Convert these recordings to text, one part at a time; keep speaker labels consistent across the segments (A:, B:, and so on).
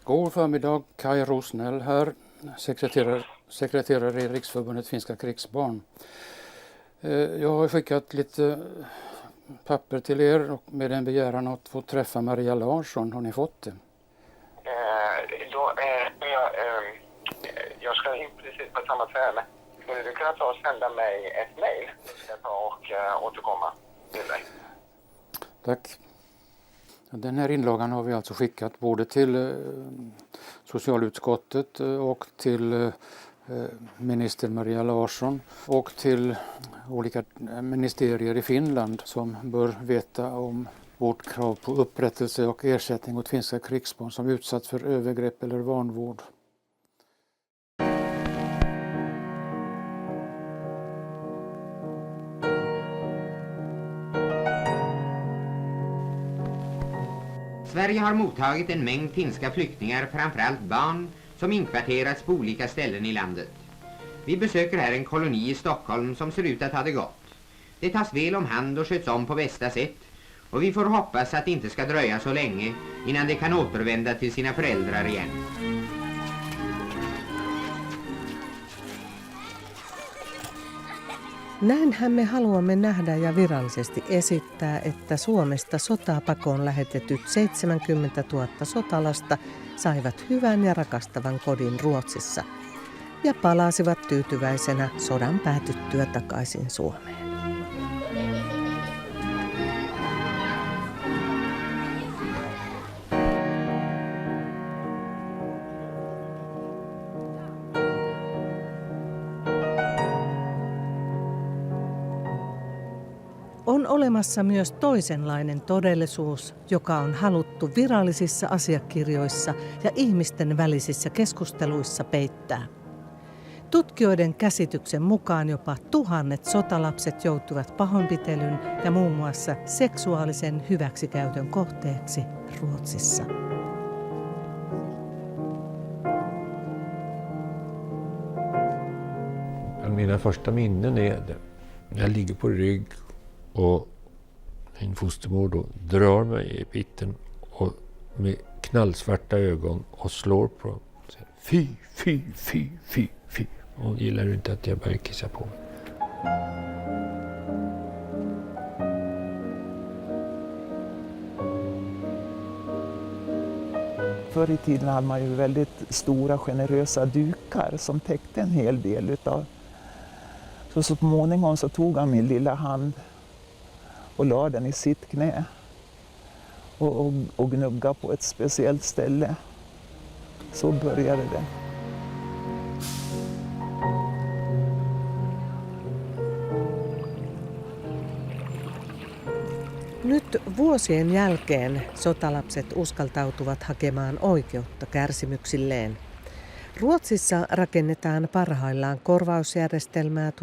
A: God förmiddag, Kaj Rosnell här, sekreterare i Riksförbundet Finska krigsbarn. Jag har skickat lite papper till er och med en begäran att få träffa Maria Larsson. Har ni fått det?
B: Jag ska in precis på ett sammanträde. Skulle du kunna ta och sända mig ett mejl? Så ska jag ta och återkomma till dig.
A: Tack. Den här inlagan har vi alltså skickat både till socialutskottet och till minister Maria Larsson och till olika ministerier i Finland som bör veta om vårt krav på upprättelse och ersättning åt finska krigsbarn som utsatts för övergrepp eller vanvård.
C: Sverige har mottagit en mängd finska flyktingar, framförallt barn, som inkvarterats på olika ställen i landet. Vi besöker här en koloni i Stockholm som ser ut att ha det gott. Det tas väl om hand och sköts om på bästa sätt, och vi får hoppas att det inte ska dröja så länge innan de kan återvända till sina föräldrar igen.
D: Näinhän me haluamme nähdä ja virallisesti esittää, että Suomesta sotapakoon lähetetyt 70 000 sotalasta saivat hyvän ja rakastavan kodin Ruotsissa ja palasivat tyytyväisenä sodan päätyttyä takaisin Suomeen. On olemassa myös toisenlainen todellisuus, joka on haluttu virallisissa asiakirjoissa ja ihmisten välisissä keskusteluissa peittää. Tutkijoiden käsityksen mukaan jopa 1000 sotalapset joutuvat pahoinpitelyn ja muun muassa seksuaalisen hyväksikäytön kohteeksi Ruotsissa.
E: Mina första minnen är det. Jag ligger på rygg och min fostermor då drar mig i pitten och med knallsvarta ögon och slår på dem. Fy, fy, fy, fy, fy. Och gillar du inte att jag börjar kissa på mig?
F: Förr i tiden hade man ju väldigt stora generösa dukar som täckte en hel del utav. Så småningom så tog han min lilla hand och la den i sitt knä och gnugga på ett speciellt ställe. Så började det.
D: Nyt vuosien jälkeen sotalapset uskaltautuvat hakemaan oikeutta kärsimyksilleen. Ruotsissa rakennetaan parhaillaan korvausjärjestelmää 1930-1980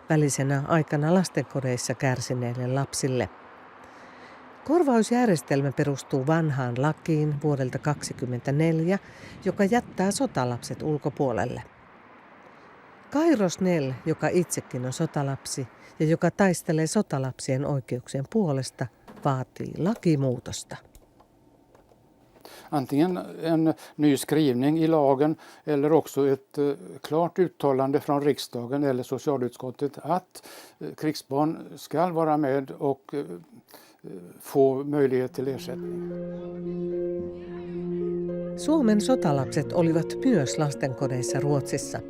D: välisenä aikana lastenkodeissa kärsineille lapsille. Korvausjärjestelmä perustuu vanhaan lakiin vuodelta 1924, joka jättää sotalapset ulkopuolelle. Kaj Rosnell, joka itsekin on sotalapsi ja joka taistelee sotalapsien oikeuksien puolesta, vaatii lakimuutosta.
A: Antingen en ny skrivning i lagen eller också ett klart uttalande från riksdagen eller socialutskottet att krigsbarn ska vara med och få möjlighet till ersättning.
D: Suomen sotalapset olivat myös lastenkodeissa Ruotsissa.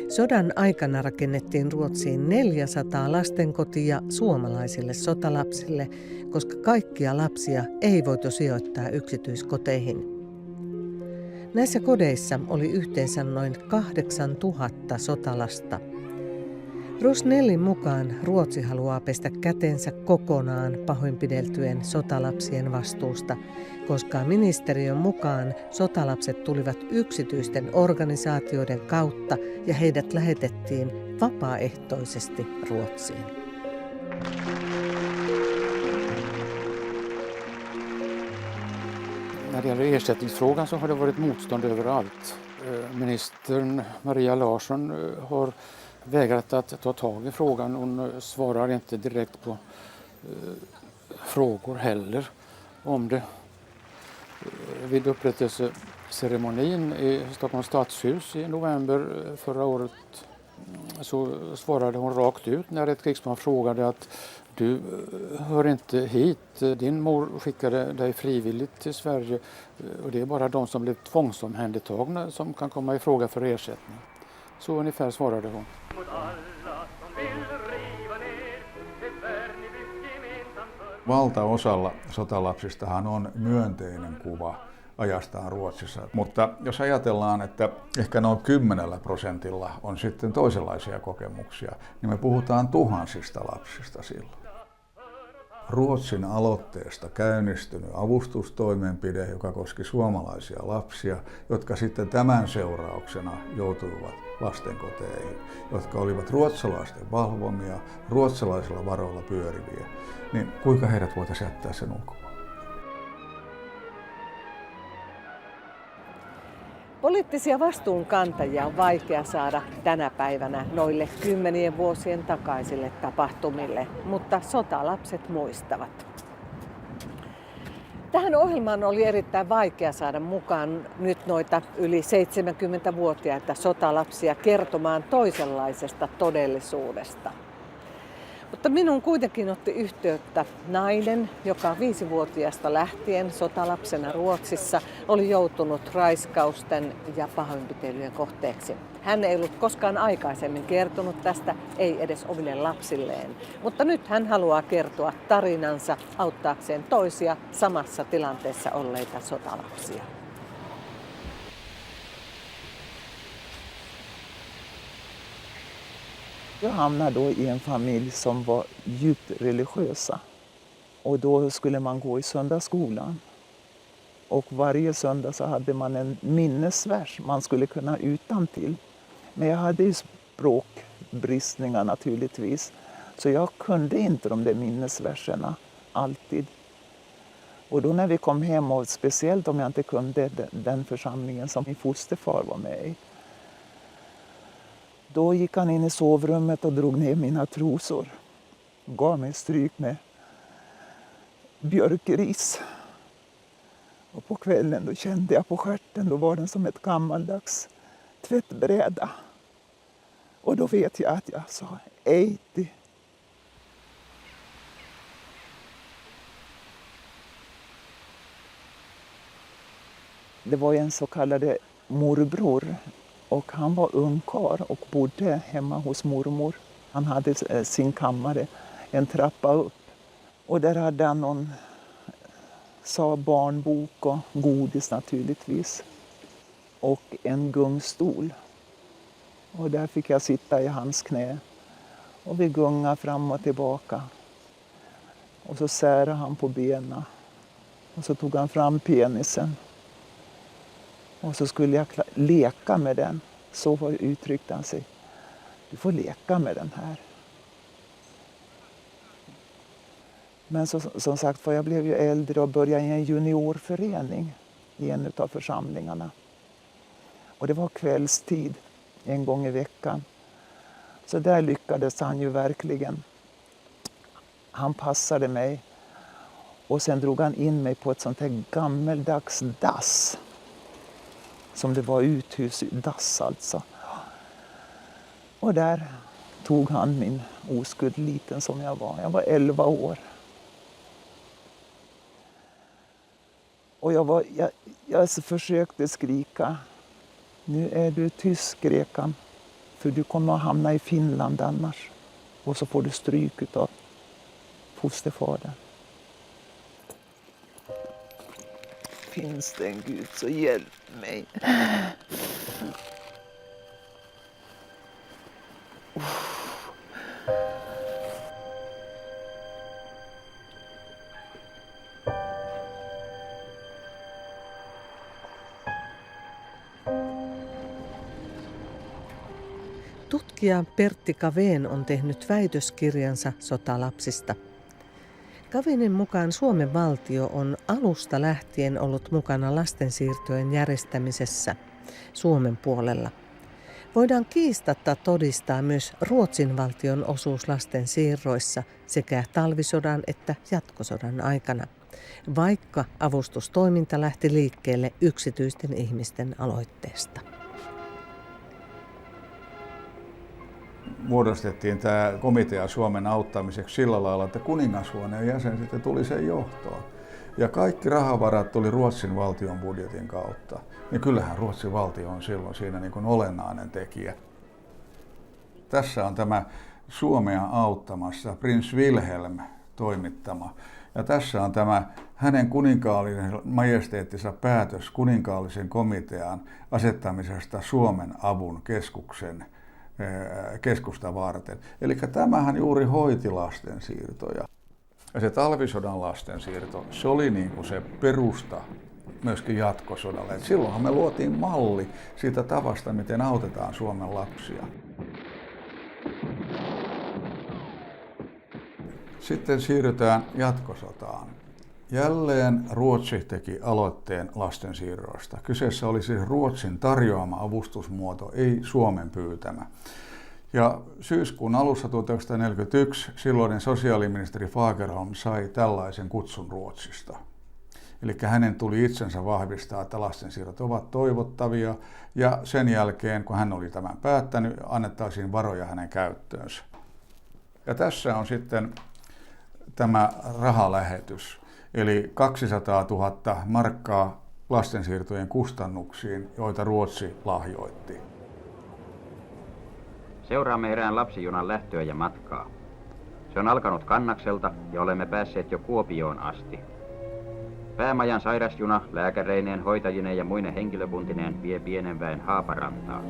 D: Sodan aikana rakennettiin Ruotsiin 400 lastenkotia suomalaisille sotalapsille, koska kaikkia lapsia ei voitu sijoittaa yksityiskoteihin. Näissä kodeissa oli yhteensä noin 8000 sotalasta. Rosnellin mukaan Ruotsi haluaa pestä kätensä kokonaan pahoinpideltyjen sotalapsien vastuusta, koska ministeriön mukaan sotalapset tulivat yksityisten organisaatioiden kautta ja heidät lähetettiin vapaaehtoisesti Ruotsiin.
A: När det gäller ersättningsfrågan så har det varit motstånd överallt. Ministern Maria Larsson har vägrat att ta tag i frågan. Hon svarar inte direkt på frågor heller. om det. Vid upprättelseceremonin i Stockholms stadshus i november förra året så svarade hon rakt ut när ett krigsman frågade att du hör inte hit, din mor skickade dig frivilligt till Sverige och det är bara de som blev tvångsomhändertagna som kan komma i fråga för ersättning. Så ungefär svarade hon.
G: Valtaosalla sotalapsistahan on myönteinen kuva ajastaan Ruotsissa, mutta jos ajatellaan, että ehkä noin 10% on sitten toisenlaisia kokemuksia, niin me puhutaan tuhansista lapsista silloin. Ruotsin aloitteesta käynnistynyt avustustoimenpide, joka koski suomalaisia lapsia, jotka sitten tämän seurauksena joutuivat lastenkoteihin, jotka olivat ruotsalaisten valvomia, ruotsalaisilla varoilla pyöriviä, niin kuinka heidät voitaisiin jättää sen ulkopuolelle?
D: Poliittisia vastuunkantajia on vaikea saada tänä päivänä noille 10 vuosien takaisille tapahtumille, mutta sotalapset muistavat. Tähän ohjelmaan oli erittäin vaikea saada mukaan nyt noita yli 70-vuotiaita sotalapsia kertomaan toisenlaisesta todellisuudesta. Mutta minun kuitenkin otti yhteyttä nainen, joka 5-vuotiaasta lähtien sotalapsena Ruotsissa oli joutunut raiskausten ja pahoinpitelyjen kohteeksi. Hän ei ollut koskaan aikaisemmin kertonut tästä, ei edes omille lapsilleen. Mutta nyt hän haluaa kertoa tarinansa auttaakseen toisia samassa tilanteessa olleita sotalapsia.
F: Jag hamnade då i en familj som var djupt religiösa. Och då skulle man gå i söndagsskolan. Och varje söndag så hade man en minnesvers man skulle kunna utantill. Men jag hade ju språkbristningar naturligtvis. Så jag kunde inte de där minnesverserna alltid. Och då när vi kom hem, och speciellt om jag inte kunde den församlingen som min fosterfar var med i. Då gick han in i sovrummet och drog ner mina trosor. Gav mig stryk med björkris. Och på kvällen då kände jag på stjärten, då var den som ett gammaldags tvättbräda. Och då vet jag att jag sa Eiti. Det var en så kallade morbror. Och han var ungkarl och bodde hemma hos mormor. Han hade sin kammare en trappa upp. Och där hade han någon barnbok och godis naturligtvis. Och en gungstol. Och där fick jag sitta i hans knä. Och vi gungade fram och tillbaka. Och så särade han på benen. Och så tog han fram penisen. Och så skulle jag leka med den. Så uttryckte han sig. Du får leka med den här. Men som sagt, för jag blev ju äldre och började i en juniorförening i en av församlingarna. Och det var kvällstid en gång i veckan. Så där lyckades han ju verkligen. Han passade mig. Och sen drog han in mig på ett sånt här gammeldags dass. Som det var uthusdass alltså. Och där tog han min oskuld liten som jag var. Jag var 11 år. Och jag försökte skrika. Nu är du tyst, skrek han. För du kommer att hamna i Finland annars. Och så får du stryk av fosterfadern. Finns det en Gud så hjälp mig.
D: Tutkija Pertti Cavén on tehnyt väitöskirjansa sotalapsista. Cavenen mukaan Suomen valtio on alusta lähtien ollut mukana lastensiirtojen järjestämisessä Suomen puolella. Voidaan kiistatta todistaa myös Ruotsin valtion osuus lasten siirroissa sekä talvisodan että jatkosodan aikana. vaikka avustustoiminta lähti liikkeelle yksityisten ihmisten aloitteesta.
G: Muodostettiin tämä komitea Suomen auttamiseksi sillä lailla, että kuningashuoneen jäsen sitten tuli sen johtoon. Ja kaikki rahavarat tuli Ruotsin valtion budjetin kautta. Niin kyllähän Ruotsin valtio on silloin siinä niin kuin olennainen tekijä. Tässä on tämä Suomea auttamassa Prins Wilhelm toimittama. Ja tässä on tämä hänen kuninkaallinen majesteettinsa päätös kuninkaallisen komitean asettamisesta Suomen avun keskusta varten. Eli tämähän juuri hoiti lastensiirtoja. Ja se talvisodan lastensiirto, se oli niin kuin se perusta myöskin jatkosodalle. Et silloinhan me luotiin malli siitä tavasta, miten autetaan Suomen lapsia. Sitten siirrytään jatkosotaan. Jälleen Ruotsi teki aloitteen lastensiirroista. Kyseessä oli siis Ruotsin tarjoama avustusmuoto, ei Suomen pyytämä. Ja syyskuun alussa 1941 silloinen sosiaaliministeri Fagerholm sai tällaisen kutsun Ruotsista. Eli hänen tuli itsensä vahvistaa, että lastensiirrot ovat toivottavia, ja sen jälkeen, kun hän oli tämän päättänyt, annettaisiin varoja hänen käyttöönsä. Ja tässä on sitten tämä rahalähetys, eli 200 000 markkaa lastensiirtojen kustannuksiin, joita Ruotsi lahjoitti.
H: Seuraamme erään lapsijunan lähtöä ja matkaa. Se on alkanut Kannakselta ja olemme päässeet jo Kuopioon asti. Päämajan sairasjuna lääkäreineen, hoitajineen ja muine henkilökuntineen vie pienen väen Haaparantaan.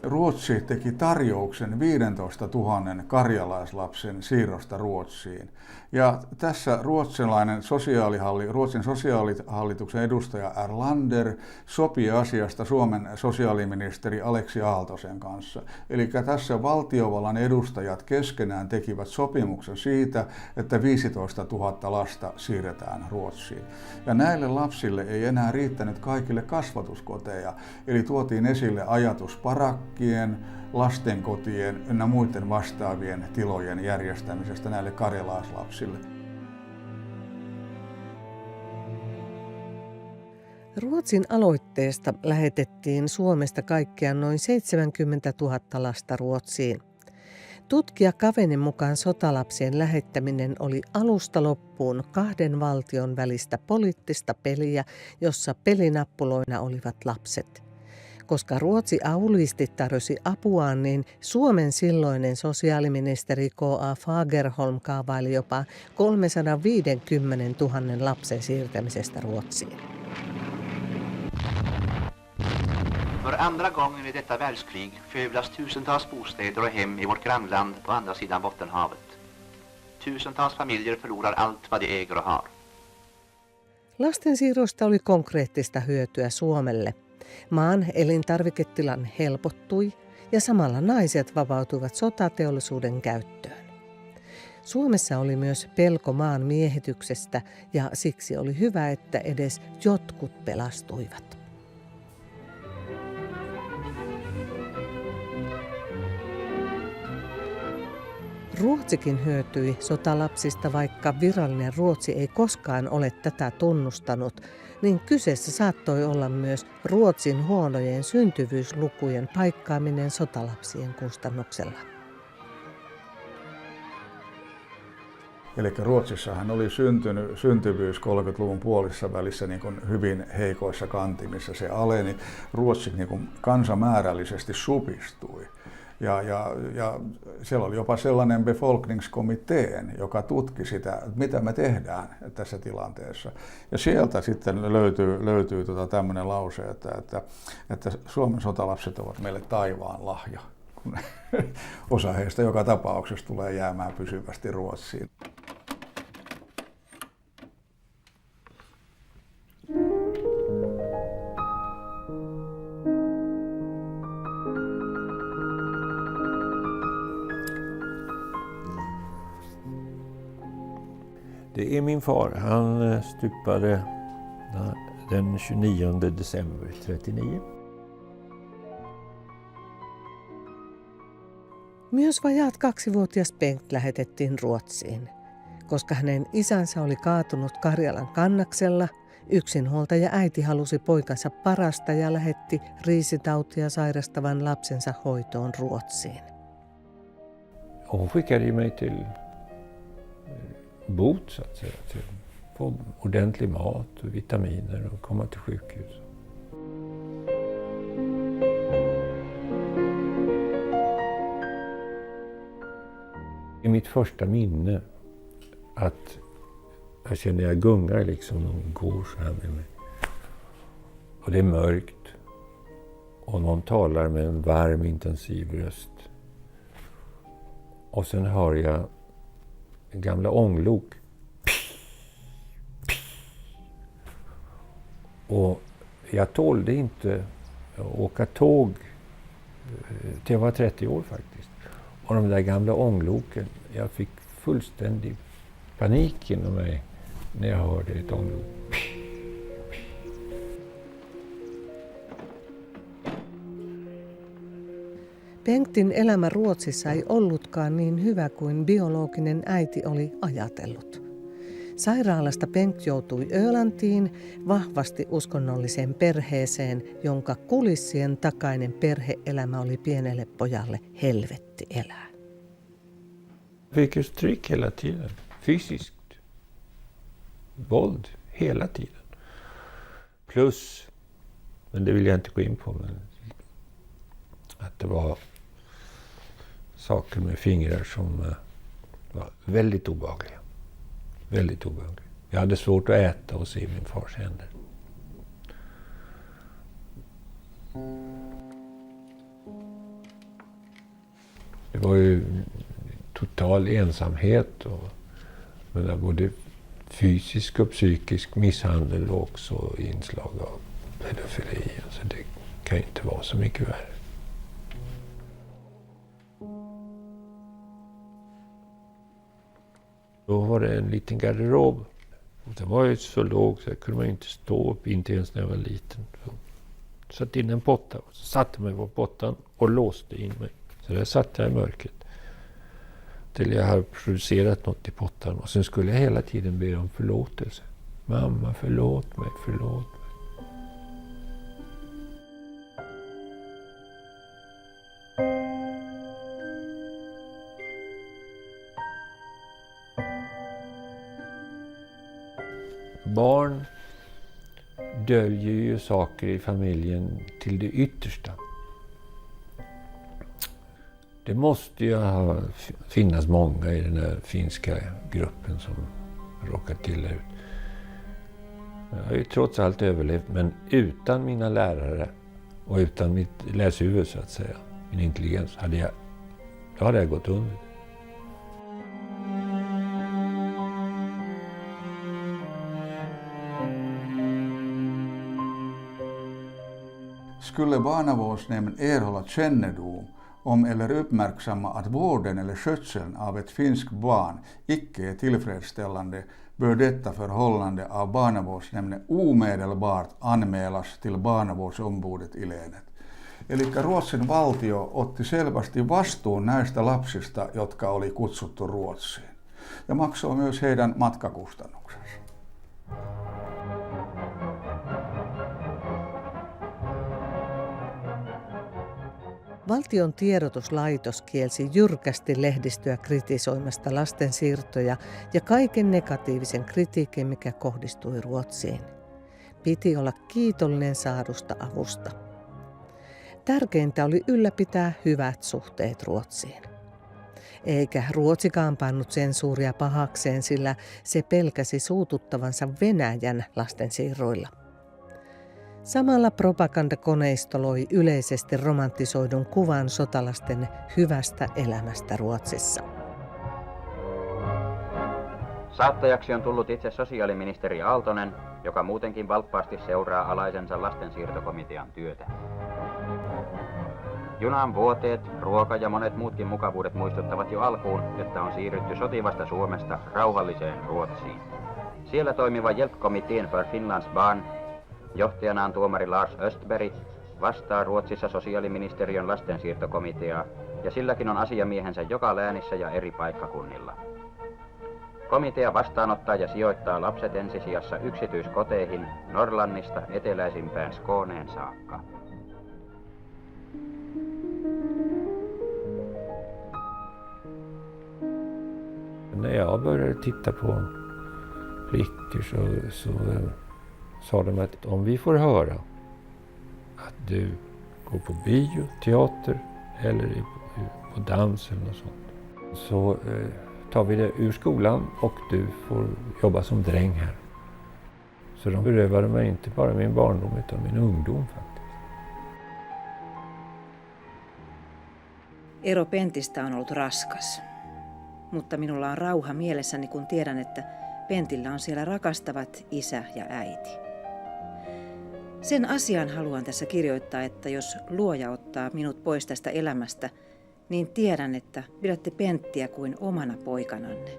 G: Ruotsi teki tarjouksen 15 000 karjalaislapsen siirrosta Ruotsiin. Ja tässä Ruotsin sosiaalihallituksen edustaja Erlander sopi asiasta Suomen sosiaaliministeri Aleksi Aaltosen kanssa. Eli tässä valtiovallan edustajat keskenään tekivät sopimuksen siitä, että 15 000 lasta siirretään Ruotsiin. Ja näille lapsille ei enää riittänyt kaikille kasvatuskoteja, eli tuotiin esille ajatus parakkien, lastenkotien ynnä muiden vastaavien tilojen järjestämisestä näille karjalaislapsille.
D: Ruotsin aloitteesta lähetettiin Suomesta kaikkiaan noin 70 000 lasta Ruotsiin. Tutkija Kavenin mukaan sotalapsien lähettäminen oli alusta loppuun kahden valtion välistä poliittista peliä, jossa pelinappuloina olivat lapset. Koska Ruotsi auliisti tarjosi apuaan, niin Suomen silloinen sosiaaliministeri K.A. Fagerholm kaavaili jopa 350 000 lapsen siirtämisestä Ruotsiin.
I: För andra gången i detta världskrig skövlas tusentals bostäder och hem i vårt grannland på andra sidan Bottenhavet. Tusentals familjer förlorar allt vad de äger och har.
D: Lastensiirroista oli konkreettista hyötyä Suomelle. Maan elintarviketilanne helpottui ja samalla naiset vapautuivat sotateollisuuden käyttöön. Suomessa oli myös pelko maan miehityksestä ja siksi oli hyvä, että edes jotkut pelastuivat. Ruotsikin hyötyi sotalapsista, vaikka virallinen Ruotsi ei koskaan ole tätä tunnustanut, niin kyseessä saattoi olla myös Ruotsin huonojen syntyvyyslukujen paikkaaminen sotalapsien kustannuksella.
G: Eli Ruotsissahan oli syntyvyys 30-luvun puolissa välissä niin kuin hyvin heikoissa kantimissa. Se aleni. Ruotsi niin kuin kansamäärällisesti supistui. Ja siellä oli jopa sellainen befolkningskommitteen, joka tutki sitä, mitä me tehdään tässä tilanteessa. Ja sieltä sitten löytyy tämmöinen lause, että Suomen sotalapset ovat meille taivaan lahja. Osa heistä joka tapauksessa tulee jäämään pysyvästi Ruotsiin.
E: Det är min far. Han stupade den 29 december 1939.
D: Myös vajaat 2-vuotias Bengt lähetettiin Ruotsiin. Koska hänen isänsä oli kaatunut Karjalan kannaksella, yksinhuoltaja äiti halusi poikansa parasta ja lähetti riisitautia sairastavan lapsensa hoitoon Ruotsiin.
E: Hon skickade ju mig till bot så att säga, till få ordentlig mat och vitaminer och komma till sjukhus. I mitt första minne att jag känner jag gungar liksom, någon går så här med mig. Och det är mörkt. Och någon talar med en varm, intensiv röst. Och sen hör jag en gamla ånglok. Och jag tålde inte åka tåg till jag var 30 år faktiskt. Och de där gamla ångloken, jag fick fullständig panik inom mig när jag hörde ett ånglok.
D: Bengtin elämä Ruotsissa ei ollutkaan niin hyvä kuin biologinen äiti oli ajatellut. Sairaalasta Bengt joutui Ölantiin vahvasti uskonnolliseen perheeseen, jonka kulissien takainen perheelämä oli pienelle pojalle helvetti elää.
E: Fick ju stryk hela tiden, fysiskt. Våld hela tiden. Plus, men det vill jag inte gå in på, men att det var saker med fingrar som var väldigt obehagliga. Väldigt obehagliga. Jag hade svårt att äta och se min fars händer. Det var ju total ensamhet och både fysisk och psykisk misshandel och också inslag av pedofili. Alltså det kan ju inte vara så mycket värre. Då var det en liten garderob. Och den var ju så låg så jag kunde man inte stå upp, inte ens när jag var liten. Så satt in en potta och satte mig på pottan och låste in mig. Så där satt jag i mörkret. Till jag hade producerat något i pottan. Och sen skulle jag hela tiden be om förlåtelse. Mamma, förlåt mig, förlåt mig. Barn döljer ju saker i familjen till det yttersta. Det måste ju finnas många i den här finska gruppen som råkat illa ut. Jag har ju trots allt överlevt, men utan mina lärare och utan mitt läshuvud så att säga, min intelligens, då hade jag gått under.
G: Skulle barnavårdsnämnden erhålla kännedom om eller uppmärksamma att vården eller skötseln av ett finskt barn icke är tillfredsställande, bör detta förhållande av barnavårdsnämnden omedelbart anmälas till barnavårdsombudet i länet. Eli Ruotsin valtio otti selvästi vastuun näistä lapsista, jotka oli kutsuttu Ruotsiin, ja maksoi myös heidän matkakustannuksensa.
D: Valtion tiedotuslaitos kielsi jyrkästi lehdistöä kritisoimasta lastensiirtoja ja kaiken negatiivisen kritiikin, mikä kohdistui Ruotsiin. Piti olla kiitollinen saadusta avusta. Tärkeintä oli ylläpitää hyvät suhteet Ruotsiin. Eikä Ruotsikaan pannut sensuuria pahakseen, sillä se pelkäsi suututtavansa Venäjän lastensiirroilla. Samalla propagandakoneisto loi yleisesti romantisoidun kuvan sotalasten hyvästä elämästä Ruotsissa.
H: Saattajaksi on tullut itse sosiaaliministeri Aaltonen, joka muutenkin valppaasti seuraa alaisensa lastensiirtokomitean työtä. Junan vuoteet, ruoka ja monet muutkin mukavuudet muistuttavat jo alkuun, että on siirrytty sotivasta Suomesta rauhalliseen Ruotsiin. Siellä toimiva Hjälpkommittén för Finlands barn, johtajanaan tuomari Lars Östberg, vastaa Ruotsissa sosiaaliministeriön lastensiirtokomiteaa ja silläkin on asiamiehensä joka läänissä ja eri paikkakunnilla. Komitea vastaanottaa ja sijoittaa lapset ensisijassa yksityiskoteihin Norlannista eteläisimpään Skåneen saakka.
E: När jag började titta på flickor så sa de att om vi får höra att du går på bio, teater eller på dans eller något sånt, så tar vi det ur skolan och du får jobba som dräng här. Så de berövade mig inte bara min barndom utan min ungdom faktiskt.
J: Ero Pentistä on ollut raskas, mutta minulla on rauha mielessäni, kun tiedän, että Pentillä on siellä rakastavat isä ja äiti. Sen asian haluan tässä kirjoittaa, että jos Luoja ottaa minut pois tästä elämästä, niin tiedän, että pidätte Penttiä kuin omana poikananne,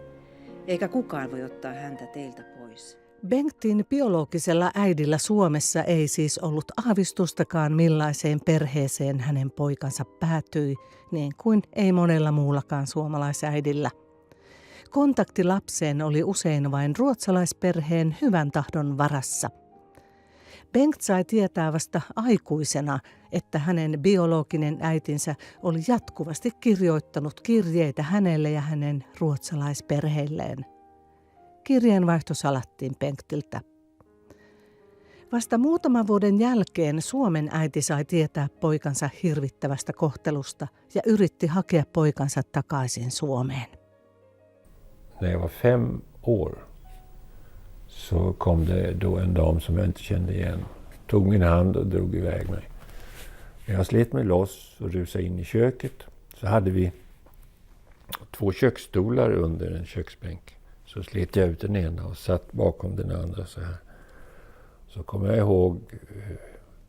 J: eikä kukaan voi ottaa häntä teiltä pois.
D: Bengtin biologisella äidillä Suomessa ei siis ollut aavistustakaan, millaiseen perheeseen hänen poikansa päätyi, niin kuin ei monella muullakaan suomalaisäidillä. Kontakti lapseen oli usein vain ruotsalaisperheen hyvän tahdon varassa. Bengt sai tietää vasta aikuisena, että hänen biologinen äitinsä oli jatkuvasti kirjoittanut kirjeitä hänelle ja hänen ruotsalaisperheilleen. Kirjeenvaihto salattiin Bengtiltä. Vasta muutaman vuoden jälkeen Suomen äiti sai tietää poikansa hirvittävästä kohtelusta ja yritti hakea poikansa takaisin Suomeen.
E: När jag var 5 år så kom det då en dam som jag inte kände igen. Tog min hand och drog iväg mig. Jag slet mig loss och rusade in i köket. Så hade vi 2 köksstolar under en köksbänk. Så slet jag ut den ena och satt bakom den andra så här. Så kommer jag ihåg,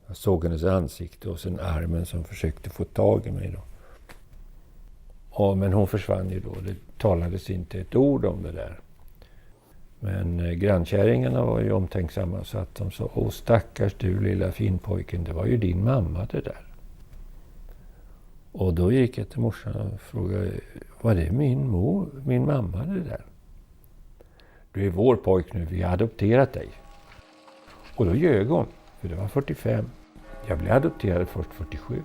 E: jag såg hennes ansikte och sen armen som försökte få tag i mig då. Ja, men hon försvann ju då. Det talades inte ett ord om det där. Men grannkärringarna var ju omtänksamma så att de sa, åh stackars du lilla finpojken, det var ju din mamma det där. Och då gick jag till morsan och frågade, var det min mamma det där? Du är vår pojk nu, vi har adopterat dig. Och då ljög hon, för det var 45. Jag blev adopterad först 47.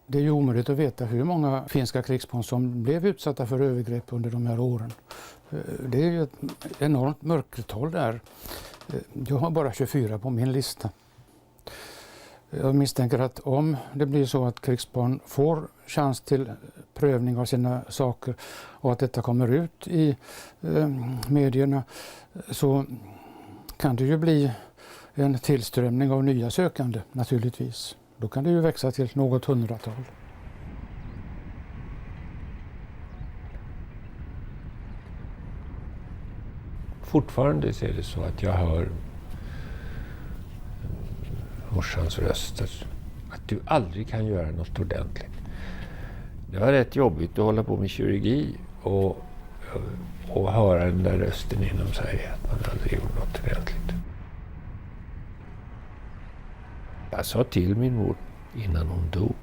A: Det är ju omöjligt att veta hur många finska krigsbarn som blev utsatta för övergrepp under de här åren. Det är ju ett enormt mörkertal där. Jag har bara 24 på min lista. Jag misstänker att om det blir så att krigsbarn får chans till prövning av sina saker och att detta kommer ut i medierna, så kan det ju bli en tillströmning av nya sökande naturligtvis. Då kan det ju växa till något 100-tal.
E: Fortfarande så är det så att jag hör morsans röster. Att du aldrig kan göra något ordentligt. Det var rätt jobbigt att hålla på med kirurgi och höra den där rösten inom sig att man aldrig gjort något ordentligt. Jag sa till min mor innan hon dog.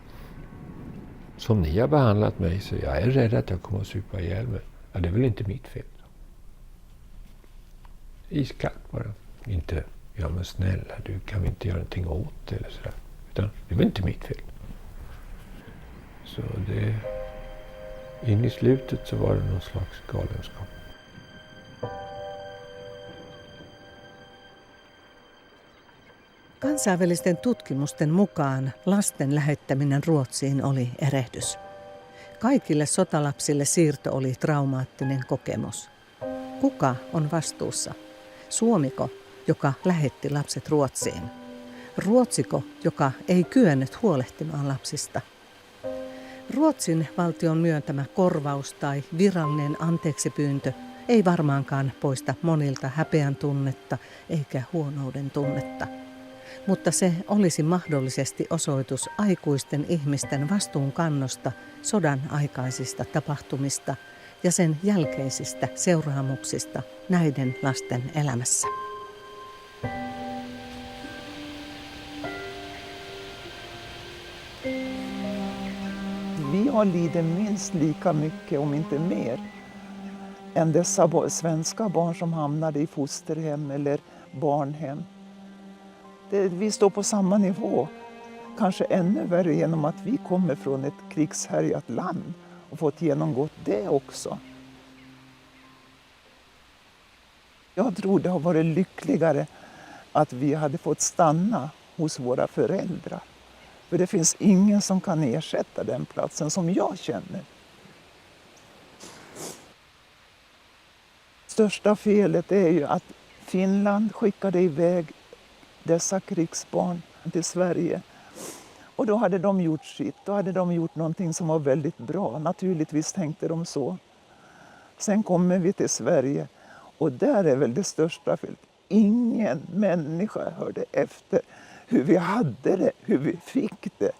E: Som ni har behandlat mig så jag är rädd att jag kommer att supa ihjäl mig. Ja, det är väl inte mitt fel. Iskallt bara. Inte, ja men snälla du kan vi inte göra någonting åt det eller sådär. Utan det är väl inte mitt fel. Så det, in i slutet så var det någon slags galenskap.
D: Kansainvälisten tutkimusten mukaan lasten lähettäminen Ruotsiin oli erehdys. Kaikille sotalapsille siirto oli traumaattinen kokemus. Kuka on vastuussa? Suomiko, joka lähetti lapset Ruotsiin? Ruotsiko, joka ei kyennyt huolehtimaan lapsista? Ruotsin valtion myöntämä korvaus tai virallinen anteeksipyyntö ei varmaankaan poista monilta häpeän tunnetta eikä huonouden tunnetta. Mutta se olisi mahdollisesti osoitus aikuisten ihmisten vastuunkannosta sodan aikaisista tapahtumista ja sen jälkeisistä seuraamuksista näiden lasten elämässä.
F: har lidit minst lika mycket, om inte mer, än dessa svenska barn som hamnade i fosterhem eller barnhem. Vi står på samma nivå, kanske ännu värre genom att vi kommer från ett krigshärjat land och fått genomgått det också. Jag tror det har varit lyckligare att vi hade fått stanna hos våra föräldrar. För det finns ingen som kan ersätta den platsen som jag känner. Största felet är ju att Finland skickade iväg dessa krigsbarn till Sverige. Och då hade de gjort sitt. Då hade de gjort någonting som var väldigt bra. Naturligtvis tänkte de så. Sen kommer vi till Sverige. Och där är väl det största felet. Ingen människa hörde efter hur vi hade det, hur vi fick det.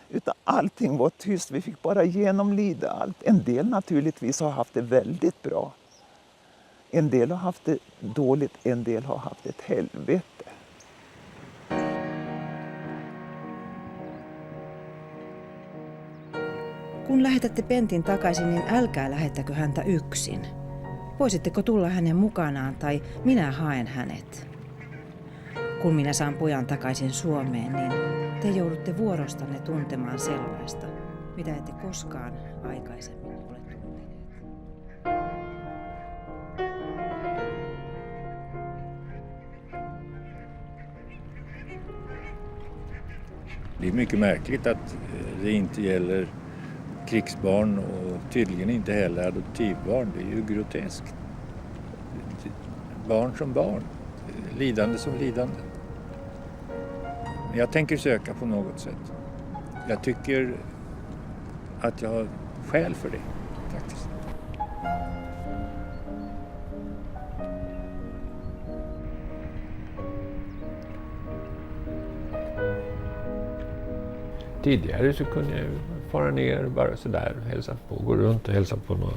F: Utan allting var tyst. Vi fick bara genomlida allt. En del naturligtvis har haft det väldigt bra. En del har haft det dåligt. En del har haft ett helvete.
J: Kun lähetätte Pentin takaisin, niin älkää lähettäkö häntä yksin. Voisitteko tulla hänen mukanaan tai minä haen hänet? Kun minä saan pojan takaisin Suomeen, niin te joudutte vuorostanne tuntemaan sellaista, mitä ette koskaan aikaisemmin ole tunteneet.
E: Det är mycket märkligt att det inte gäller krigsbarn och tydligen inte heller adoptivbarn. Det är ju groteskt. Barn som barn. Lidande som lidande. Jag tänker söka på något sätt. Jag tycker att jag har skäl för det faktiskt. Tidigare så kunde jag fara ner bara sådär och hälsa på. Gå runt och hälsa på några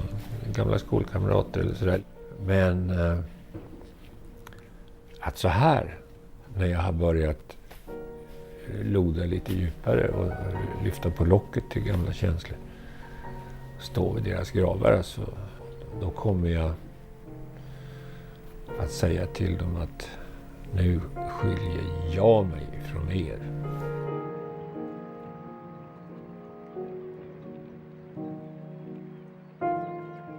E: gamla skolkamrater eller sådär. Men att så här, när jag har börjat loda lite djupare och lyfta på locket till gamla känslor, stå vid deras gravar, alltså, då kommer jag att säga till dem att nu skiljer jag mig från er.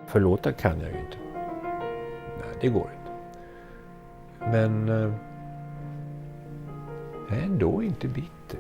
E: Förlåta kan jag ju inte. Nej, det går inte. Men jag är ändå inte bitter.